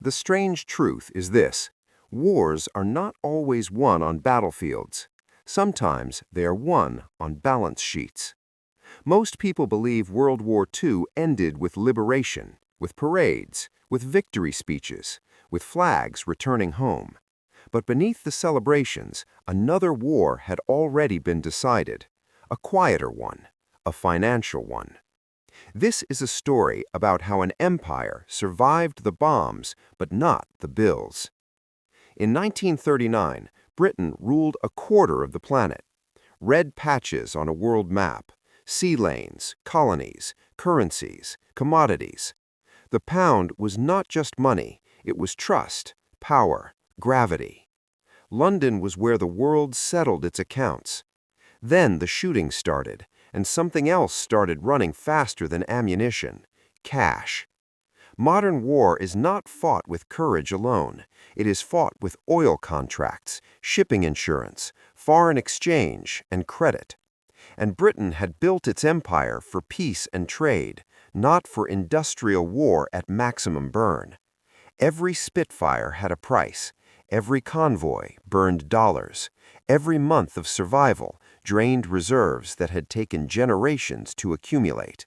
The strange truth is this: wars are not always won on battlefields. Sometimes they are won on balance sheets. Most people believe World War II ended with liberation, with parades, with victory speeches, with flags returning home. But beneath the celebrations, another war had already been decided, a quieter one, a financial one. This is a story about how an empire survived the bombs but not the bills. In 1939, Britain ruled a quarter of the planet. Red patches on a world map, sea lanes, colonies, currencies, commodities. The pound was not just money, it was trust, power, gravity. London was where the world settled its accounts. Then the shooting started, and something else started running faster than ammunition: cash. Modern war is not fought with courage alone. It is fought with oil contracts, shipping insurance, foreign exchange, and credit. And Britain had built its empire for peace and trade, not for industrial war at maximum burn. Every Spitfire had a price. Every convoy burned dollars. Every month of survival drained reserves that had taken generations to accumulate.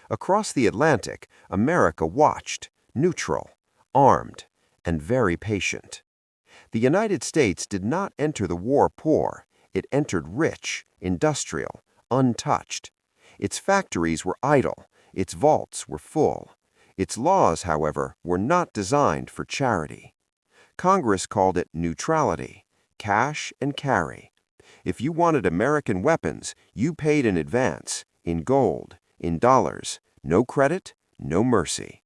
Across the Atlantic, America watched, neutral, armed, and very patient. The United States did not enter the war poor. It entered rich, industrial, untouched. Its factories were idle. Its vaults were full. Its laws, however, were not designed for charity. Congress called it neutrality, cash and carry. If you wanted American weapons, you paid in advance, in gold, in dollars, no credit, no mercy.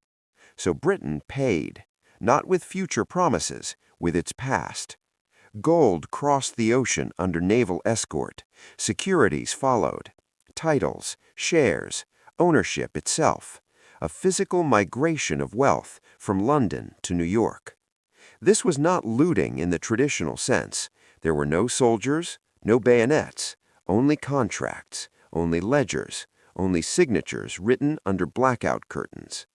So Britain paid, not with future promises, with its past. Gold crossed the ocean under naval escort. Securities followed. Titles, shares, ownership itself. A physical migration of wealth from London to New York. This was not looting in the traditional sense. There were no soldiers, no bayonets, only contracts, only ledgers, only signatures written under blackout curtains.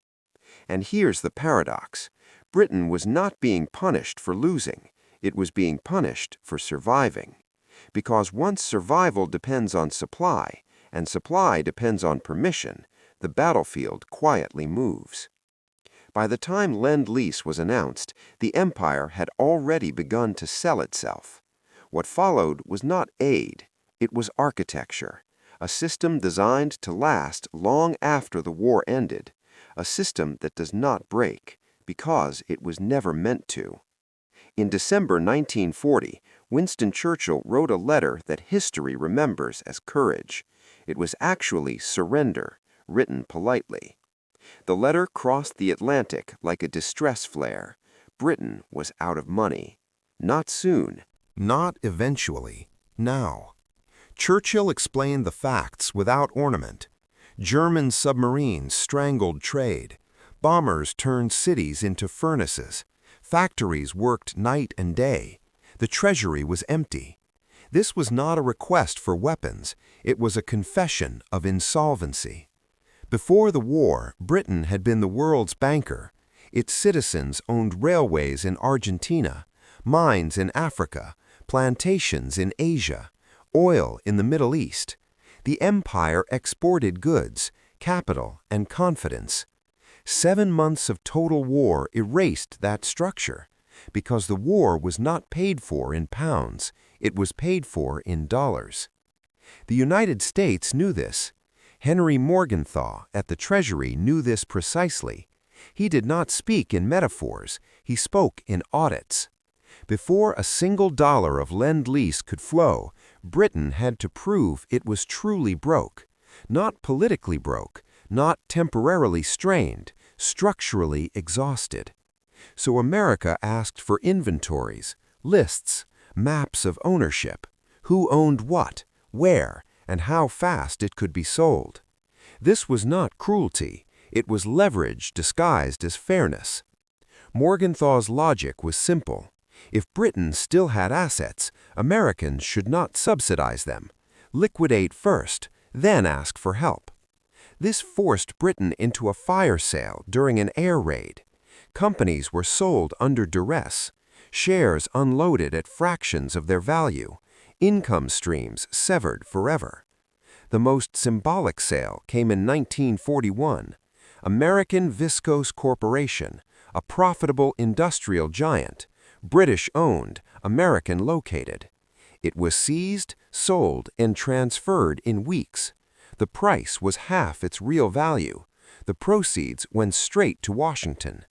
And here's the paradox. Britain was not being punished for losing. It was being punished for surviving. Because once survival depends on supply, and supply depends on permission, the battlefield quietly moves. By the time Lend-Lease was announced, the empire had already begun to sell itself. What followed was not aid, it was architecture, a system designed to last long after the war ended, a system that does not break, because it was never meant to. In December 1940, Winston Churchill wrote a letter that history remembers as courage. It was actually surrender, written politely. The letter crossed the Atlantic like a distress flare. Britain was out of money. Not soon. Not eventually. Now. Churchill explained the facts without ornament. German submarines strangled trade. Bombers turned cities into furnaces. Factories worked night and day. The treasury was empty. This was not a request for weapons. It was a confession of insolvency. Before the war, Britain had been the world's banker. Its citizens owned railways in Argentina, mines in Africa, plantations in Asia, oil in the Middle East. The empire exported goods, capital, and confidence. 7 months of total war erased that structure, because the war was not paid for in pounds, it was paid for in dollars. The United States knew this. Henry Morgenthau at the Treasury knew this precisely. He did not speak in metaphors, he spoke in audits. Before a single dollar of Lend-Lease could flow, Britain had to prove it was truly broke. Not politically broke, not temporarily strained, structurally exhausted. So America asked for inventories, lists, maps of ownership, who owned what, where, and how fast it could be sold. This was not cruelty, it was leverage disguised as fairness. Morgenthau's logic was simple. If Britain still had assets, Americans should not subsidize them. Liquidate first, then ask for help. This forced Britain into a fire sale during an air raid. Companies were sold under duress, shares unloaded at fractions of their value, income streams severed forever. The most symbolic sale came in 1941. American Viscose Corporation, a profitable industrial giant, British-owned, American-located. It was seized, sold, and transferred in weeks. The price was half its real value. The proceeds went straight to Washington.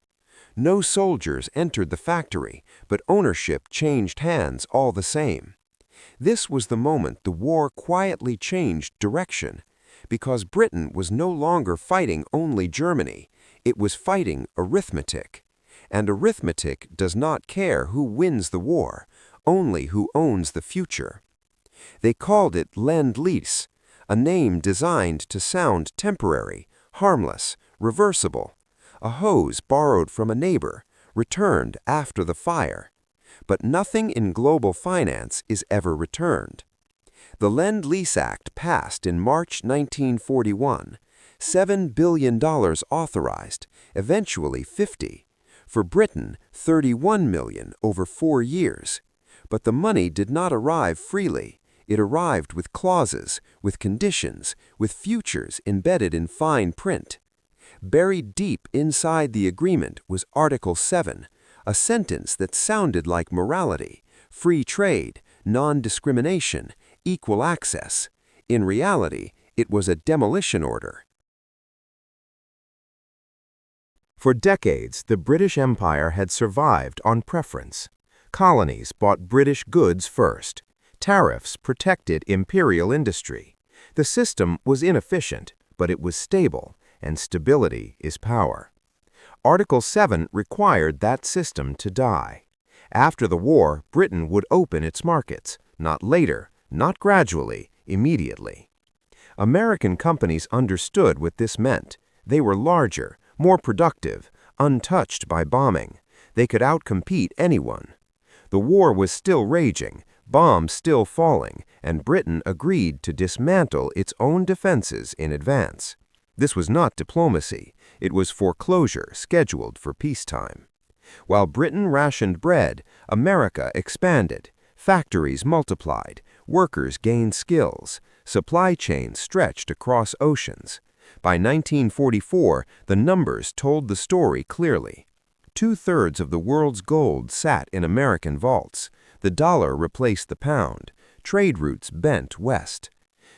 No soldiers entered the factory, but ownership changed hands all the same. This was the moment the war quietly changed direction, because Britain was no longer fighting only Germany, it was fighting arithmetic. And arithmetic does not care who wins the war, only who owns the future. They called it Lend-Lease, a name designed to sound temporary, harmless, reversible. A hose borrowed from a neighbor, returned after the fire. But nothing in global finance is ever returned. The Lend-Lease Act passed in March 1941. $7 billion authorized, eventually 50. For Britain, 31 million over 4 years. But the money did not arrive freely. It arrived with clauses, with conditions, with futures embedded in fine print. Buried deep inside the agreement was Article 7, a sentence that sounded like morality, free trade, non-discrimination, equal access. In reality, it was a demolition order. For decades, the British Empire had survived on preference. Colonies bought British goods first. Tariffs protected imperial industry. The system was inefficient, but it was stable, and stability is power. Article 7 required that system to die. After the war, Britain would open its markets, not later, not gradually, immediately. American companies understood what this meant. They were larger, more productive, untouched by bombing. They could outcompete anyone. The war was still raging, bombs still falling, and Britain agreed to dismantle its own defenses in advance. This was not diplomacy. It was foreclosure scheduled for peacetime. While Britain rationed bread, America expanded. Factories multiplied. Workers gained skills. Supply chains stretched across oceans. By 1944, the numbers told the story clearly. 2/3 of the world's gold sat in American vaults. The dollar replaced the pound. Trade routes bent west.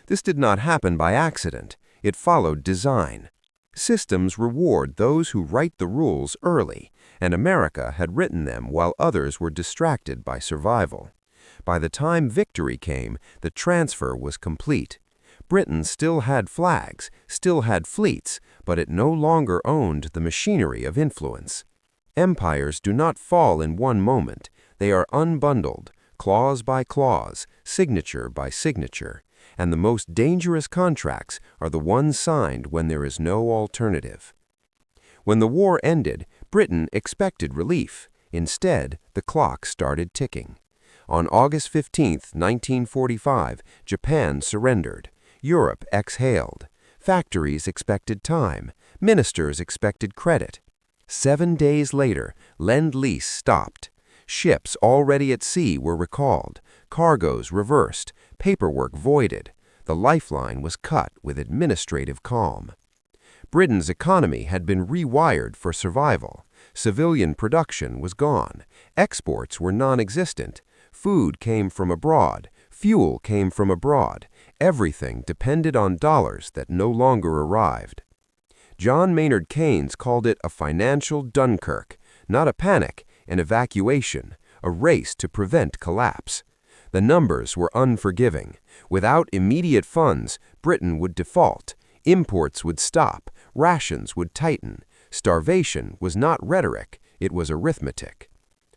This did not happen by accident. It followed design. Systems reward those who write the rules early, and America had written them while others were distracted by survival. By the time victory came, the transfer was complete. Britain still had flags, still had fleets, but it no longer owned the machinery of influence. Empires do not fall in one moment. They are unbundled, clause by clause, signature by signature, and the most dangerous contracts are the ones signed when there is no alternative. When the war ended, Britain expected relief. Instead, the clock started ticking. On August 15, 1945, Japan surrendered. Europe exhaled. Factories expected time. Ministers expected credit. 7 days later, Lend-Lease stopped. Ships already at sea were recalled, cargoes reversed, paperwork voided. The lifeline was cut with administrative calm. Britain's economy had been rewired for survival. Civilian production was gone. Exports were non-existent. Food came from abroad. Fuel came from abroad. Everything depended on dollars that no longer arrived. John Maynard Keynes called it a financial Dunkirk, not a panic, an evacuation, a race to prevent collapse. The numbers were unforgiving. Without immediate funds, Britain would default. Imports would stop. Rations would tighten. Starvation was not rhetoric, it was arithmetic.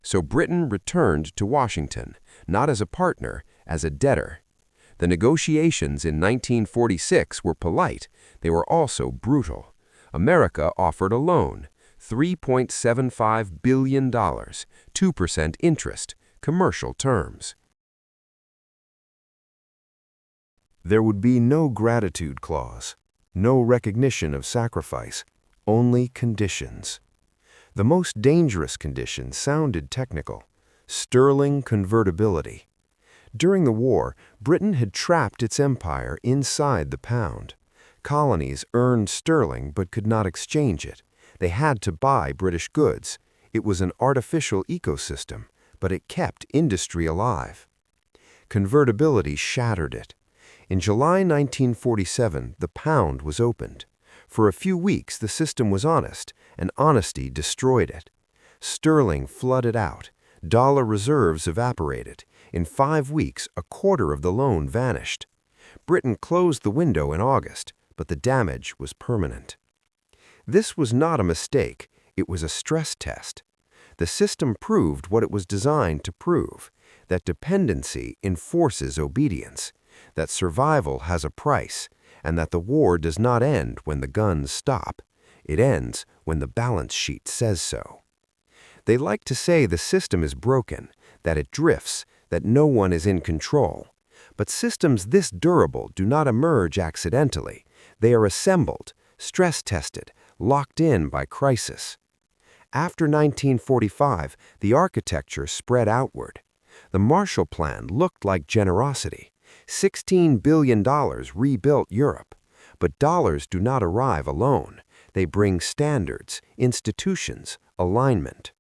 So Britain returned to Washington, not as a partner, as a debtor. The negotiations in 1946 were polite. They were also brutal. America offered a loan, $3.75 billion, 2% interest, commercial terms. There would be no gratitude clause, no recognition of sacrifice, only conditions. The most dangerous condition sounded technical: sterling convertibility. During the war, Britain had trapped its empire inside the pound. Colonies earned sterling but could not exchange it. They had to buy British goods. It was an artificial ecosystem, but it kept industry alive. Convertibility shattered it. In July 1947, the pound was opened. For a few weeks, the system was honest, and honesty destroyed it. Sterling flooded out. Dollar reserves evaporated. In 5 weeks, a quarter of the loan vanished. Britain closed the window in August, but the damage was permanent. This was not a mistake. It was a stress test. The system proved what it was designed to prove: that dependency enforces obedience, that survival has a price, and that the war does not end when the guns stop. It ends when the balance sheet says so. They like to say the system is broken, that it drifts, that no one is in control. But systems this durable do not emerge accidentally. They are assembled, stress-tested, locked in by crisis. After 1945, the architecture spread outward. The Marshall Plan looked like generosity. $16 billion rebuilt Europe. But dollars do not arrive alone. They bring standards, institutions, alignment.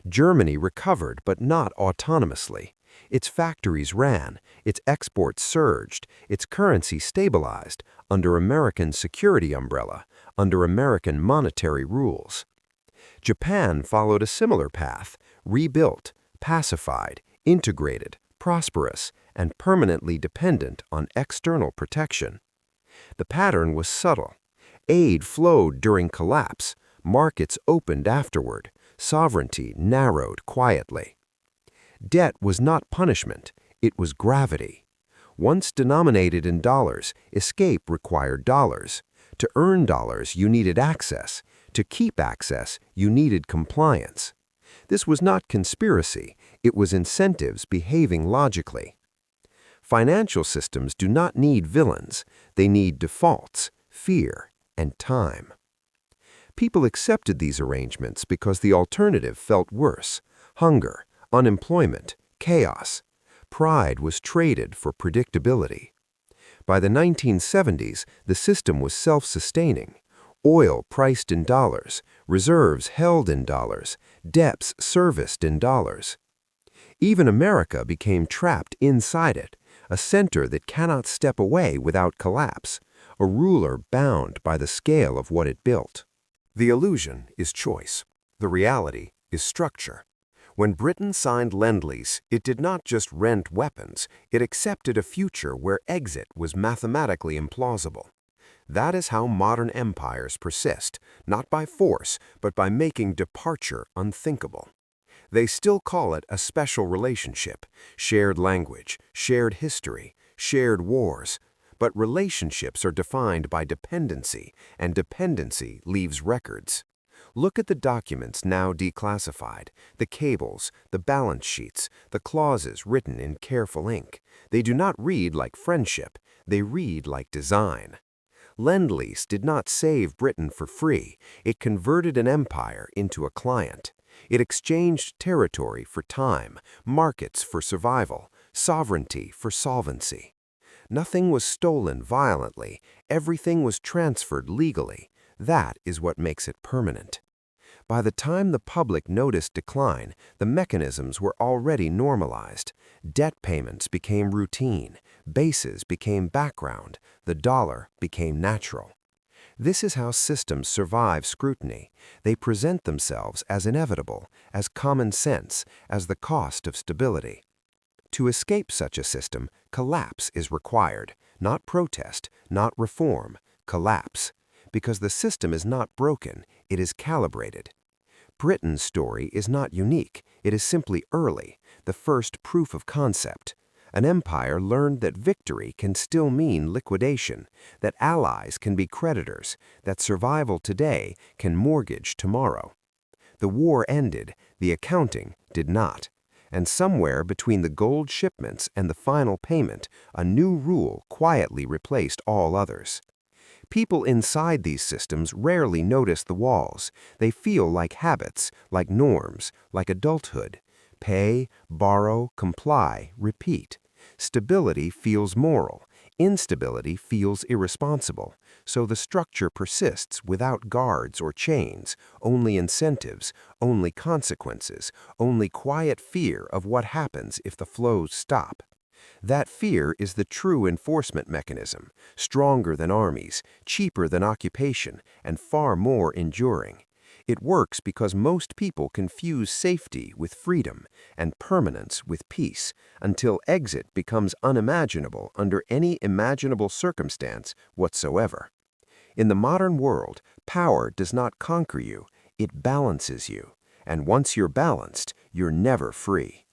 Germany recovered, but not autonomously. Its factories ran, its exports surged, its currency stabilized under American security umbrella, under American monetary rules. Japan followed a similar path: rebuilt, pacified, integrated, prosperous, and permanently dependent on external protection. The pattern was subtle. Aid flowed during collapse, markets opened afterward, sovereignty narrowed quietly. Debt was not punishment, it was gravity. Once denominated in dollars, escape required dollars. To earn dollars, you needed access. To keep access, you needed compliance. This was not conspiracy, it was incentives behaving logically. Financial systems do not need villains, they need defaults, fear, and time. People accepted these arrangements because the alternative felt worse: hunger, unemployment, chaos. Pride was traded for predictability. By the 1970s, the system was self-sustaining. Oil priced in dollars, reserves held in dollars, debts serviced in dollars. Even America became trapped inside it, a center that cannot step away without collapse, a ruler bound by the scale of what it built. The illusion is choice. The reality is structure. When Britain signed Lend-Lease, it did not just rent weapons, it accepted a future where exit was mathematically implausible. That is how modern empires persist, not by force, but by making departure unthinkable. They still call it a special relationship, shared language, shared history, shared wars. But relationships are defined by dependency, and dependency leaves records. Look at the documents now declassified, the cables, the balance sheets, the clauses written in careful ink. They do not read like friendship, they read like design. Lend-Lease did not save Britain for free, it converted an empire into a client. It exchanged territory for time, markets for survival, sovereignty for solvency. Nothing was stolen violently, everything was transferred legally. That is what makes it permanent. By the time the public noticed decline, the mechanisms were already normalized. Debt payments became routine, bases became background, the dollar became natural. This is how systems survive scrutiny. They present themselves as inevitable, as common sense, as the cost of stability. To escape such a system, collapse is required, not protest, not reform, collapse. Because the system is not broken, it is calibrated. Britain's story is not unique, it is simply early, the first proof of concept. An empire learned that victory can still mean liquidation, that allies can be creditors, that survival today can mortgage tomorrow. The war ended, the accounting did not. And somewhere between the gold shipments and the final payment, a new rule quietly replaced all others. People inside these systems rarely notice the walls. They feel like habits, like norms, like adulthood. Pay, borrow, comply, repeat. Stability feels moral. Instability feels irresponsible. So the structure persists without guards or chains, only incentives, only consequences, only quiet fear of what happens if the flows stop. That fear is the true enforcement mechanism, stronger than armies, cheaper than occupation, and far more enduring. It works because most people confuse safety with freedom and permanence with peace until exit becomes unimaginable under any imaginable circumstance whatsoever. In the modern world, power does not conquer you, it balances you. And once you're balanced, you're never free.